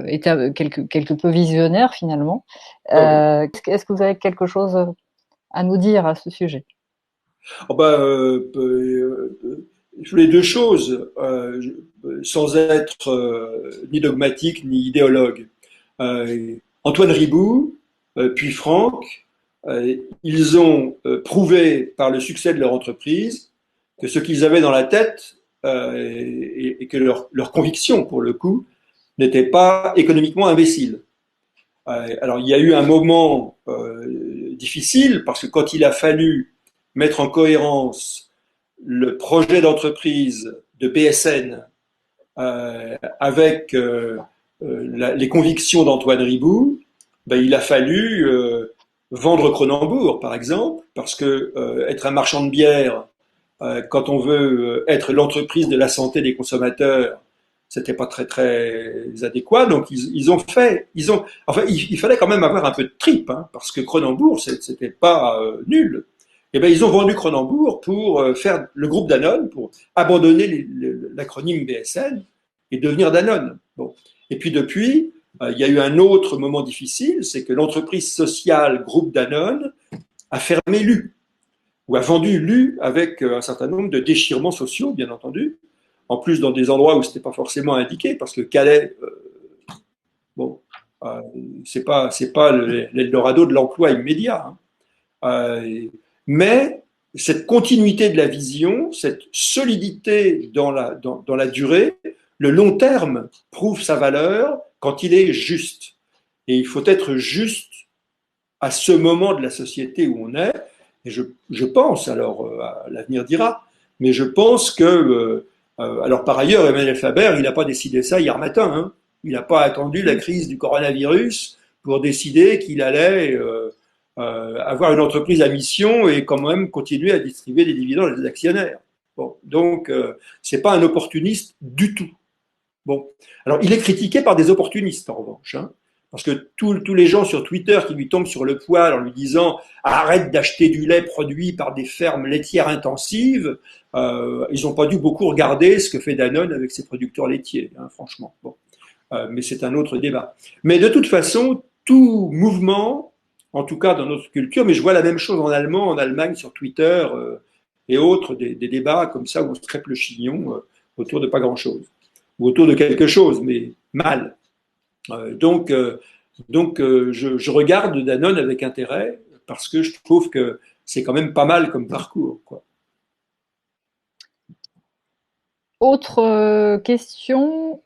était quelque peu visionnaire finalement. Est-ce que vous avez quelque chose à nous dire à ce sujet? Oh je voulais deux choses, sans être ni dogmatique ni idéologue. Antoine Riboud, puis Franck, ils ont prouvé par le succès de leur entreprise que ce qu'ils avaient dans la tête et que leur conviction, pour le coup, n'était pas économiquement imbécile. Alors, il y a eu un moment difficile parce que quand il a fallu mettre en cohérence le projet d'entreprise de BSN avec les convictions d'Antoine Riboud, il a fallu vendre Cronenbourg, par exemple, parce que être un marchand de bière, quand on veut être l'entreprise de la santé des consommateurs, c'était pas très très adéquat. Donc il fallait quand même avoir un peu de trip, hein, parce que Cronenbourg c'était pas nul. Et ils ont vendu Cronenbourg pour faire le groupe Danone, pour abandonner l'acronyme BSN et devenir Danone. Bon. Et puis depuis, il y a eu un autre moment difficile, c'est que l'entreprise sociale groupe Danone a fermé l'U, ou a vendu l'U avec un certain nombre de déchirements sociaux, bien entendu, en plus dans des endroits où c'était pas forcément indiqué, parce que Calais, c'est pas l'Eldorado de l'emploi immédiat. Hein. Mais cette continuité de la vision, cette solidité dans la durée, le long terme prouve sa valeur quand il est juste. Et il faut être juste à ce moment de la société où on est. Et je pense, alors l'avenir dira, mais je pense que, alors par ailleurs, Emmanuel Faber, il n'a pas décidé ça hier matin. Hein. Il n'a pas attendu la crise du coronavirus pour décider qu'il allait avoir une entreprise à mission et quand même continuer à distribuer des dividendes à des actionnaires. Bon, donc c'est pas un opportuniste du tout. Bon, alors il est critiqué par des opportunistes en revanche, hein, parce que tous les gens sur Twitter qui lui tombent sur le poil en lui disant arrête d'acheter du lait produit par des fermes laitières intensives, ils n'ont pas dû beaucoup regarder ce que fait Danone avec ses producteurs laitiers, hein, franchement. Bon, mais c'est un autre débat. Mais de toute façon, tout mouvement, en tout cas dans notre culture, mais je vois la même chose en allemand, en Allemagne sur Twitter et autres, des débats comme ça où on se crêpe le chignon autour de pas grand-chose ou autour de quelque chose, mais mal. Je regarde Danone avec intérêt parce que je trouve que c'est quand même pas mal comme parcours, quoi. Autre question.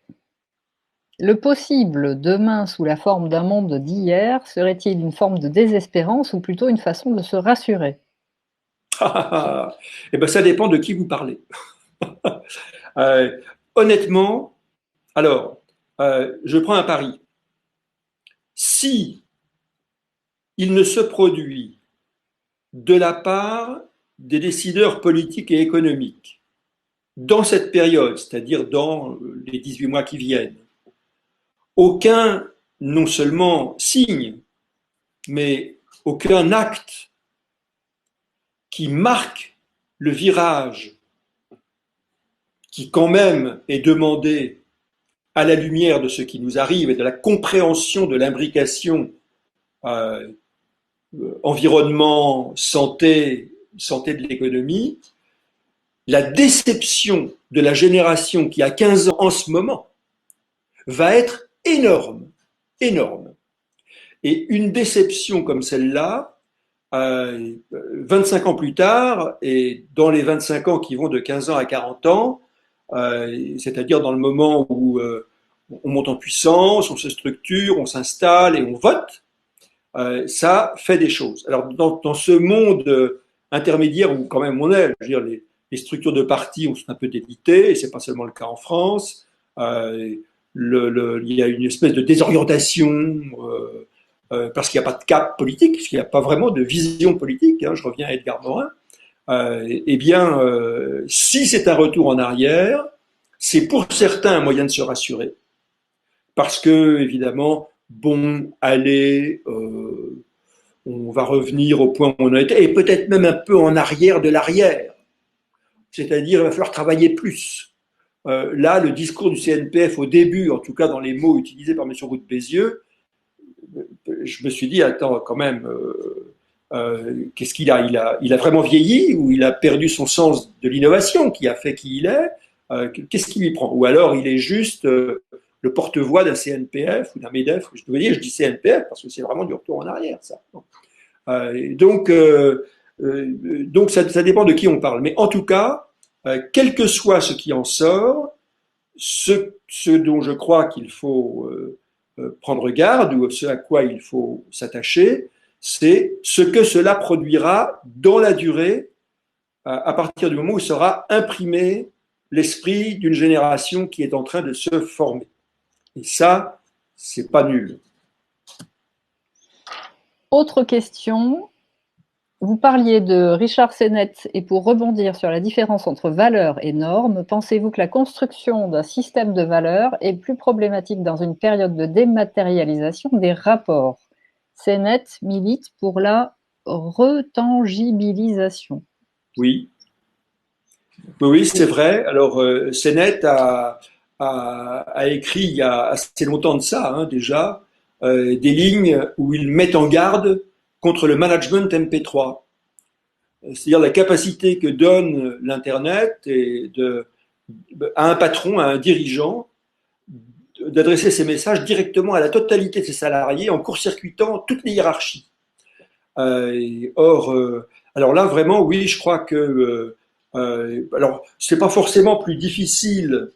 Le possible demain sous la forme d'un monde d'hier serait-il une forme de désespérance ou plutôt une façon de se rassurer? Eh ben, ça dépend de qui vous parlez. Honnêtement, alors, je prends un pari. Si il ne se produit de la part des décideurs politiques et économiques dans cette période, c'est-à-dire dans les 18 mois qui viennent, aucun, non seulement signe, mais aucun acte qui marque le virage qui quand même est demandé à la lumière de ce qui nous arrive et de la compréhension de l'imbrication environnement, santé de l'économie, la déception de la génération qui a 15 ans en ce moment va être énorme, énorme. Et une déception comme celle-là, 25 ans plus tard, et dans les 25 ans qui vont de 15 ans à 40 ans, c'est-à-dire dans le moment où on monte en puissance, on se structure, on s'installe et on vote, ça fait des choses. Alors dans ce monde intermédiaire où quand même on est, je veux dire, les structures de partis ont un peu délité, et c'est pas seulement le cas en France. Il y a une espèce de désorientation parce qu'il n'y a pas de cap politique, parce qu'il n'y a pas vraiment de vision politique. Hein, je reviens à Edgar Morin. Eh bien, si c'est un retour en arrière, c'est pour certains un moyen de se rassurer, parce que évidemment, bon, allez, on va revenir au point où on a été, et peut-être même un peu en arrière de l'arrière. C'est-à-dire, il va falloir travailler plus. Là, le discours du CNPF au début, en tout cas dans les mots utilisés par M. Roux de Bézieux, je me suis dit, attends, quand même, qu'est-ce qu'il a, il a vraiment vieilli ou il a perdu son sens de l'innovation qui a fait qui il est qu'est-ce qui lui prend? Ou alors il est juste le porte-voix d'un CNPF ou d'un MEDEF. Je veux dire, je dis CNPF parce que c'est vraiment du retour en arrière, ça. Donc ça dépend de qui on parle. Mais en tout cas, quel que soit ce qui en sort, ce dont je crois qu'il faut prendre garde ou ce à quoi il faut s'attacher, c'est ce que cela produira dans la durée à partir du moment où sera imprimé l'esprit d'une génération qui est en train de se former. Et ça, c'est pas nul. Autre question. Vous parliez de Richard Sennett et pour rebondir sur la différence entre valeurs et normes, pensez-vous que la construction d'un système de valeurs est plus problématique dans une période de dématérialisation des rapports? Sennett milite pour la retangibilisation. Oui. Oui, c'est vrai. Alors, Sennett a écrit il y a assez longtemps de ça, hein, déjà, des lignes où il met en garde contre le management MP3. C'est-à-dire la capacité que donne l'Internet à un patron, à un dirigeant, d'adresser ses messages directement à la totalité de ses salariés en court-circuitant toutes les hiérarchies. Alors là, vraiment, oui, je crois que alors, c'est pas forcément plus difficile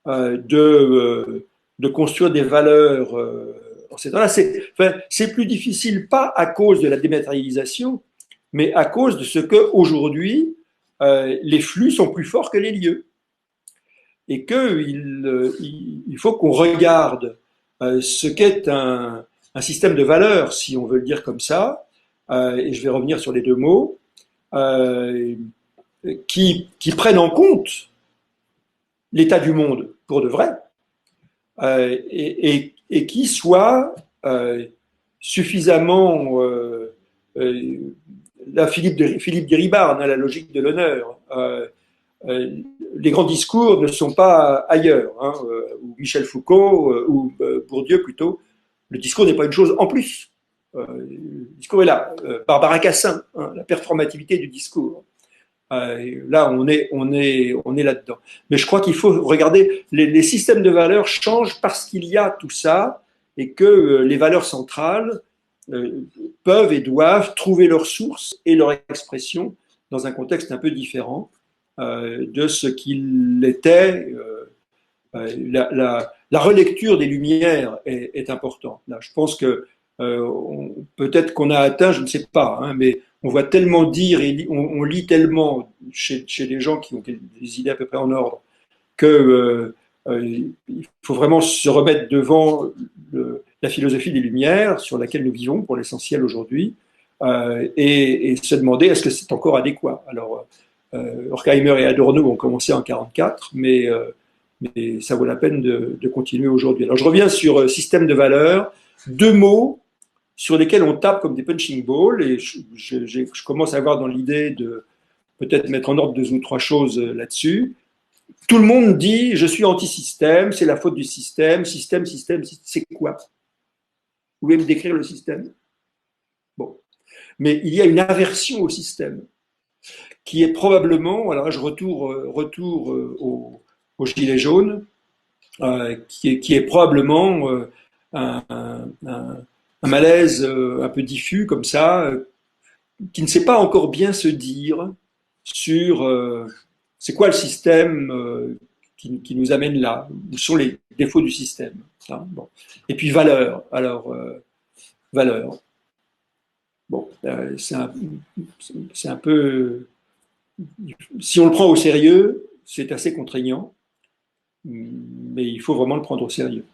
de construire des valeurs en ces temps-là. C'est plus difficile, pas à cause de la dématérialisation, mais à cause de ce que aujourd'hui les flux sont plus forts que les lieux. Et qu'il faut qu'on regarde ce qu'est un système de valeurs, si on veut le dire comme ça, et je vais revenir sur les deux mots. qui prennent en compte l'état du monde pour de vrai, et qui soient suffisamment là, Philippe Guéribard, la logique de l'honneur. Les grands discours ne sont pas ailleurs, hein, ou Michel Foucault, ou Bourdieu plutôt. Le discours n'est pas une chose en plus. Le discours est là. Barbara Cassin, hein, la performativité du discours. Là, on est là-dedans. Mais je crois qu'il faut regarder, les systèmes de valeurs changent parce qu'il y a tout ça et que les valeurs centrales peuvent et doivent trouver leur source et leur expression dans un contexte un peu différent de ce qu'il était. La relecture des Lumières est importante. Là, je pense que peut-être qu'on a atteint, je ne sais pas, hein, mais on voit tellement dire et on lit tellement chez les gens qui ont des idées à peu près en ordre que il faut vraiment se remettre devant la philosophie des Lumières sur laquelle nous vivons pour l'essentiel aujourd'hui et se demander est-ce que c'est encore adéquat. Alors Horkheimer et Adorno ont commencé en 1944, mais ça vaut la peine de continuer aujourd'hui. Alors je reviens sur système de valeurs, deux mots sur lesquels on tape comme des punching balls, et je commence à avoir dans l'idée de peut-être mettre en ordre deux ou trois choses là-dessus. Tout le monde dit « je suis anti-système, c'est la faute du système, système, c'est quoi ?» Vous pouvez me décrire le système? Bon. Mais il y a une aversion au système, qui est probablement, alors là je retourne au gilet jaune, qui est probablement un malaise un peu diffus comme ça, qui ne sait pas encore bien se dire sur c'est quoi le système qui nous amène là, où sont les défauts du système. Hein, bon. Et puis valeur. Alors valeur. Bon, c'est un peu, si on le prend au sérieux, c'est assez contraignant, mais il faut vraiment le prendre au sérieux.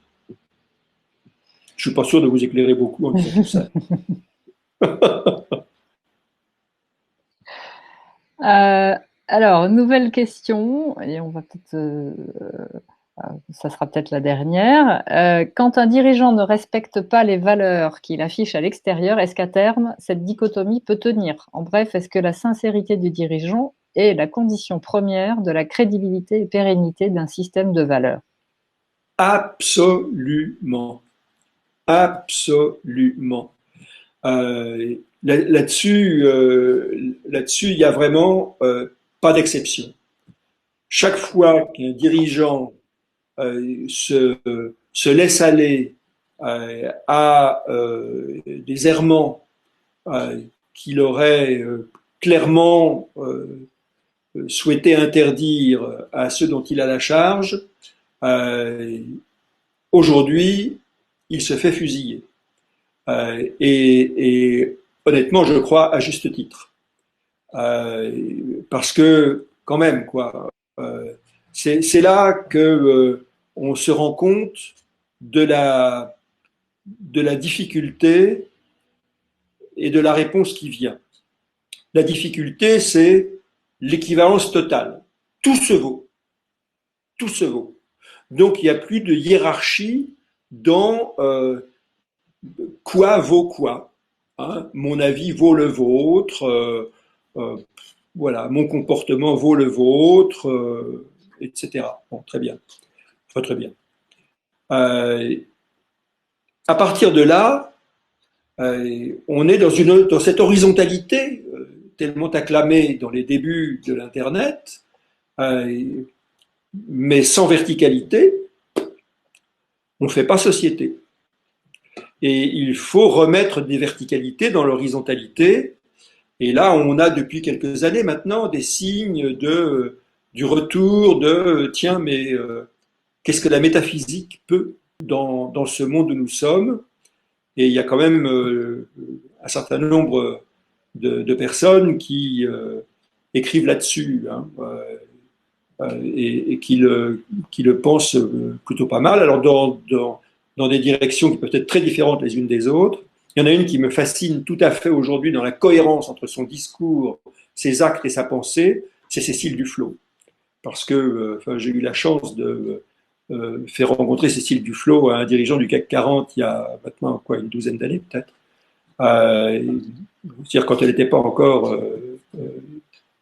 Je ne suis pas sûr de vous éclairer beaucoup en disant tout ça. Alors, nouvelle question, et on va peut-être, ça sera peut-être la dernière. Quand un dirigeant ne respecte pas les valeurs qu'il affiche à l'extérieur, est-ce qu'à terme, cette dichotomie peut tenir? En bref, est-ce que la sincérité du dirigeant est la condition première de la crédibilité et pérennité d'un système de valeurs? Absolument. Absolument. Là-dessus, il y a vraiment pas d'exception. Chaque fois qu'un dirigeant se laisse aller à des errements qu'il aurait clairement souhaité interdire à ceux dont il a la charge, aujourd'hui, il se fait fusiller. Et honnêtement, je crois à juste titre. Parce que, quand même, quoi, c'est là que on se rend compte de la difficulté et de la réponse qui vient. La difficulté, c'est l'équivalence totale. Tout se vaut. Tout se vaut. Donc, il n'y a plus de hiérarchie dans quoi vaut quoi. Hein, mon avis vaut le vôtre, voilà, mon comportement vaut le vôtre, etc. Bon, très bien. Très bien. À partir de là, on est dans cette horizontalité tellement acclamée dans les débuts de l'Internet, mais sans verticalité, on ne fait pas société. Et il faut remettre des verticalités dans l'horizontalité. Et là, on a depuis quelques années maintenant des signes du retour de tiens, mais qu'est-ce que la métaphysique peut dans ce monde où nous sommes? Et il y a quand même un certain nombre de personnes qui écrivent là-dessus, hein, et qui le pensent plutôt pas mal. Alors dans des directions qui peuvent être très différentes les unes des autres. Il y en a une qui me fascine tout à fait aujourd'hui dans la cohérence entre son discours, ses actes et sa pensée, c'est Cécile Duflot. Parce que j'ai eu la chance de faire rencontrer Cécile Duflot à un dirigeant du CAC 40 il y a maintenant une douzaine d'années peut-être. C'est-à-dire quand elle n'était pas encore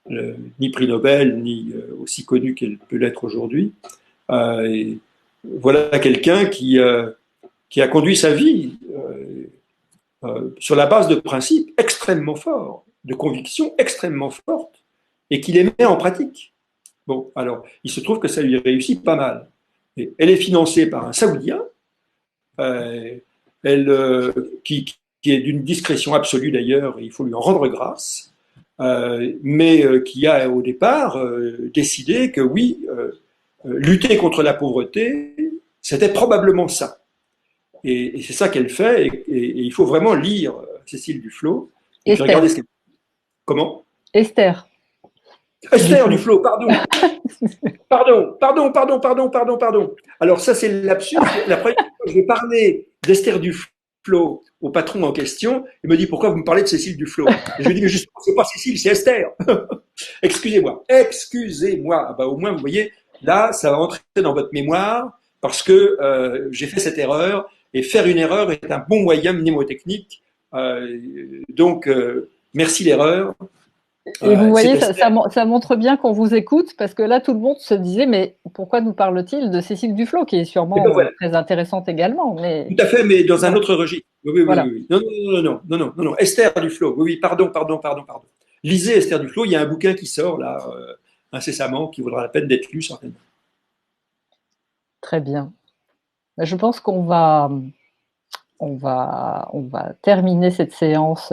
ni prix Nobel, ni aussi connue qu'elle peut l'être aujourd'hui. Voilà quelqu'un qui a conduit sa vie sur la base de principes extrêmement forts, de convictions extrêmement fortes, et qui les met en pratique. Bon, alors, il se trouve que ça lui réussit pas mal. Et elle est financée par un Saoudien, qui est d'une discrétion absolue d'ailleurs, et il faut lui en rendre grâce, mais qui a au départ décidé que oui, lutter contre la pauvreté, c'était probablement ça. Et c'est ça qu'elle fait, et il faut vraiment lire Cécile Duflot, et puis regarder ce qu'elle... Comment? Esther Duflot, pardon. Pardon. Alors ça, c'est le lapsus. La première fois que je vais parler d'Esther Duflot au patron en question, il me dit pourquoi vous me parlez de Cécile Duflot. Et je lui dis mais justement, c'est pas Cécile, c'est Esther. Excusez-moi. Ah bah, au moins, vous voyez, là, ça va entrer dans votre mémoire parce que j'ai fait cette erreur, et faire une erreur est un bon moyen mnémotechnique. Donc, merci l'erreur. Et vous voyez, ça montre bien qu'on vous écoute, parce que là, tout le monde se disait, mais pourquoi nous parle-t-il de Cécile Duflot, qui est sûrement très intéressante également. Mais... Tout à fait, mais dans un autre registre. Oui. Voilà. Non. Esther Duflot, oui, pardon. Lisez Esther Duflot, il y a un bouquin qui sort là, incessamment, qui vaudra la peine d'être lu, certainement. Très bien. Je pense qu'on va terminer cette séance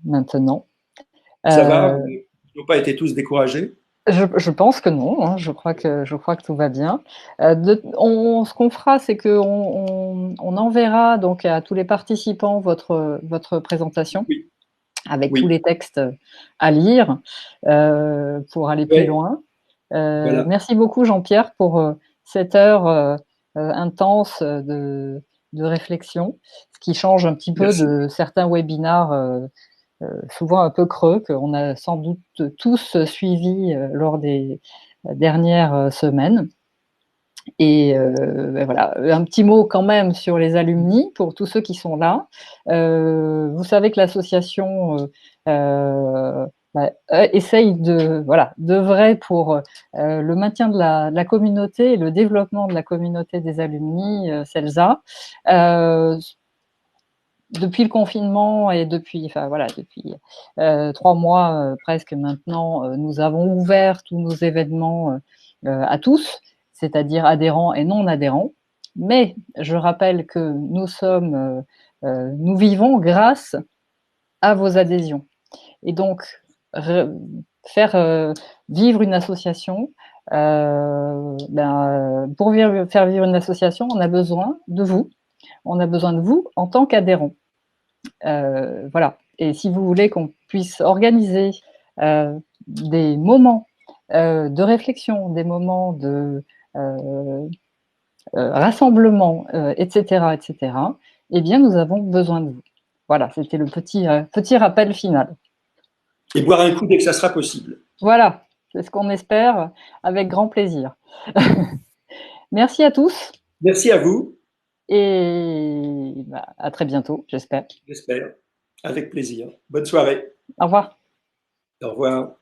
maintenant. Ça va? Ils n'ont pas été tous découragés? Je pense que non. Hein. Je crois que tout va bien. Ce qu'on fera, c'est qu'on enverra donc à tous les participants votre présentation, avec tous les textes à lire pour aller plus loin. Voilà. Merci beaucoup, Jean-Pierre, pour cette heure intense de réflexion, ce qui change un petit peu de certains webinars souvent un peu creux, qu'on a sans doute tous suivis lors des dernières semaines. Et voilà, un petit mot quand même sur les alumni, pour tous ceux qui sont là. Vous savez que l'association essaye d'œuvrer pour le maintien de la communauté et le développement de la communauté des alumni CELSA. Depuis le confinement et depuis 3 mois presque maintenant, nous avons ouvert tous nos événements à tous, c'est-à-dire adhérents et non adhérents. Mais je rappelle que nous vivons grâce à vos adhésions. Et donc, faire vivre une association, pour faire vivre une association, on a besoin de vous. On a besoin de vous en tant qu'adhérents. Voilà. Et si vous voulez qu'on puisse organiser des moments de réflexion, des moments de rassemblement, etc., eh bien, nous avons besoin de vous. Voilà, c'était le petit rappel final. Et boire un coup dès que ça sera possible. Voilà, c'est ce qu'on espère, avec grand plaisir. Merci à tous. Merci à vous. Et à très bientôt, j'espère. J'espère. Avec plaisir. Bonne soirée. Au revoir. Au revoir.